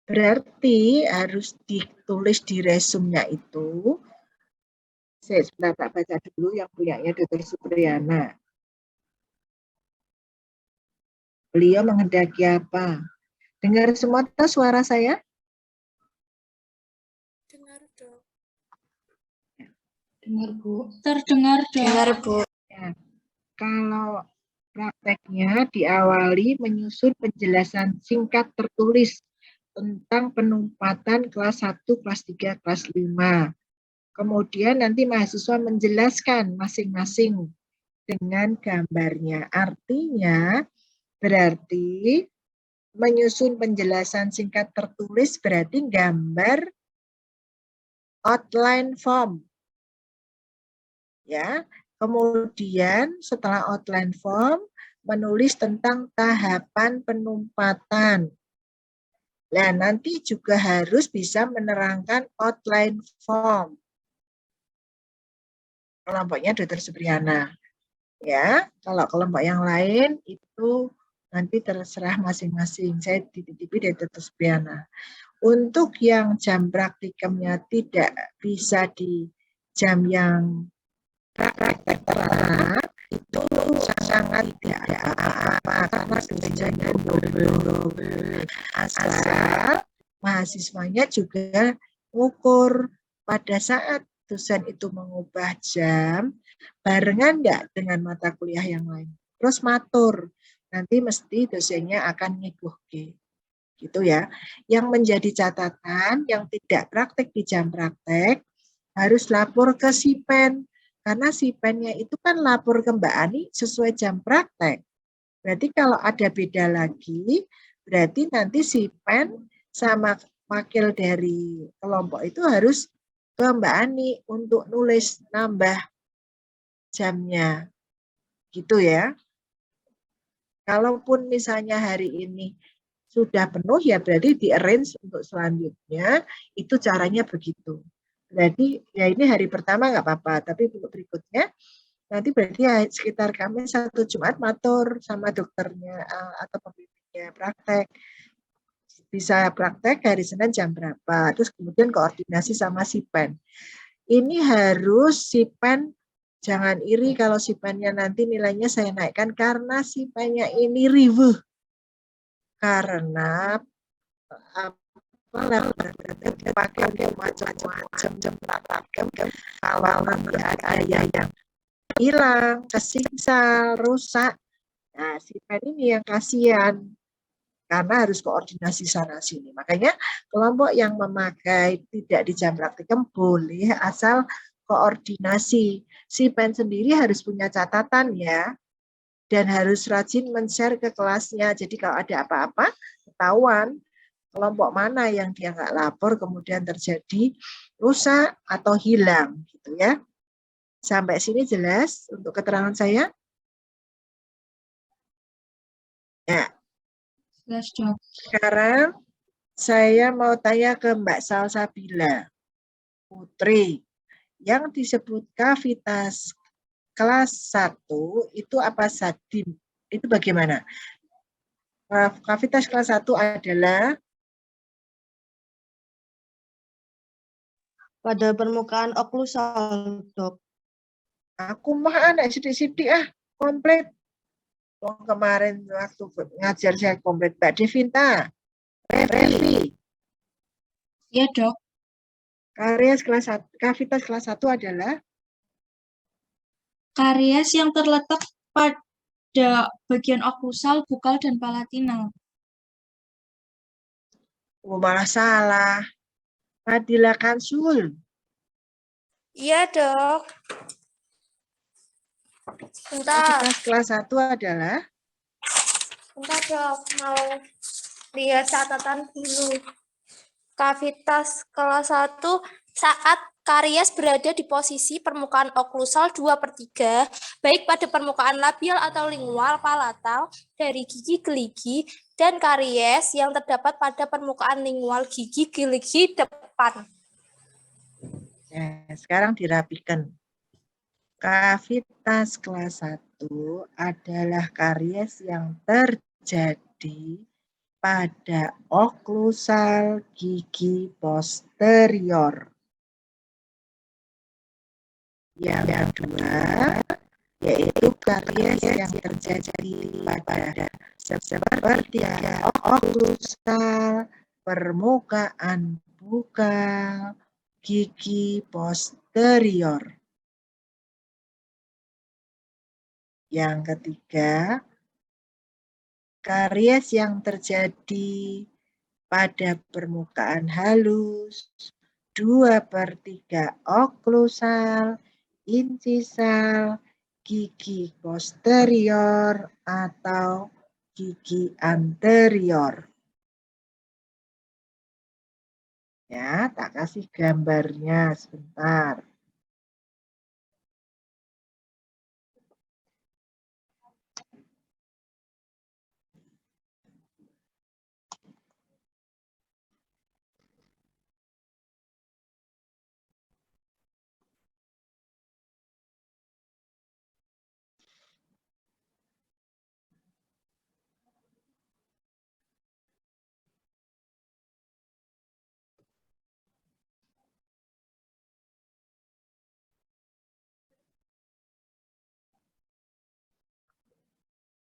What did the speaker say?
Berarti harus ditulis di resumenya itu. Saya sebentar tak baca dulu yang punyanya Dr. Supriyana. Beliau menghendaki apa? Dengar semua suara saya? Dengar, Dok. Dengar, Bu. Terdengar, Dok. Dengar, Bu. Ya. Kalau prakteknya diawali menyusun penjelasan singkat tertulis tentang penempatan kelas 1, kelas 3, kelas 5. Kemudian nanti mahasiswa menjelaskan masing-masing dengan gambarnya. Artinya berarti menyusun penjelasan singkat tertulis berarti gambar outline form. Ya. Kemudian setelah outline form menulis tentang tahapan penumpatan. Nah, nanti juga harus bisa menerangkan outline form. Kelompoknya Dr. Supriyana. Ya, kalau kelompok yang lain itu nanti terserah masing-masing. Saya dititipi dari Dr. Supriyana. Untuk yang jam praktikumnya tidak bisa di jam yang praktek terarah, itu sangat tidak apa-apa karena tujuannya double. Asal mahasiswanya juga mengukur pada saat dosen itu mengubah jam, barengan enggak dengan mata kuliah yang lain. Terus matur, nanti mesti dosennya akan ngikuti. Gitu ya. Yang menjadi catatan yang tidak praktek di jam praktek harus lapor ke SIPEN. Karena SIPEN-nya itu kan lapor ke Mbak Ani sesuai jam praktek. Berarti kalau ada beda lagi, berarti nanti SIPEN sama wakil dari kelompok itu harus ke Mbak Ani untuk nulis nambah jamnya. Gitu ya. Kalaupun misalnya hari ini sudah penuh ya berarti di-arrange untuk selanjutnya, itu caranya begitu. Berarti ya ini hari pertama nggak apa-apa, tapi untuk berikutnya nanti berarti ya sekitar kami satu Jumat matur sama dokternya atau pembimbingnya praktek. Bisa praktek hari Senin jam berapa, terus kemudian koordinasi sama SIPEN. Ini harus SIPEN, jangan iri kalau SIPEN-nya nanti nilainya saya naikkan karena SIPEN-nya ini riweuh. Karena pakai macam-macam praktek awal nanti ada yang hilang, tersisa, rusak. Nah, SIPEN ini yang kasihan karena harus koordinasi sana sini. Makanya kelompok yang memakai tidak di jam praktikum boleh asal koordinasi. SIPEN sendiri harus punya catatan ya, dan harus rajin men-share ke kelasnya. Jadi kalau ada apa-apa, ketahuan kelompok mana yang dia nggak lapor, kemudian terjadi rusak atau hilang, gitu ya. Sampai sini jelas untuk keterangan saya? Ya. Sekarang saya mau tanya ke Mbak Salsabila Putri. Yang disebut kavitas kelas 1 itu apa Sadim? Itu bagaimana? Kavitas kelas 1 adalah pada permukaan oklusal, Dok. aku mah anak sidik-sidik komplit. Kemarin waktu ngajar saya komplit. Mbak Devinta, Revi. Iya, Dok. Kavitas kelas 1 adalah Karies yang terletak pada bagian oklusal, bukal, dan palatinal. Oh, malah salah. Fadila Kansul. Iya, Dok. Bentar. Kavitas kelas 1 adalah Bentar, Dok. Mau lihat catatan dulu. Kavitas kelas 1 saat karies berada di posisi permukaan oklusal 2/3, baik pada permukaan labial atau lingual palatal dari gigi geligi dan karies yang terdapat pada permukaan lingual gigi geligi depan. ya, sekarang dirapikan. Kavitas kelas 1 adalah karies yang terjadi pada oklusal gigi posterior. Yang kedua, yaitu karies yang terjadi pada sepertiga oklusal permukaan bukal gigi posterior. Yang ketiga, karies yang terjadi pada permukaan halus 2/3 oklusal, incisal, gigi posterior atau gigi anterior. Ya, tak kasih gambarnya sebentar.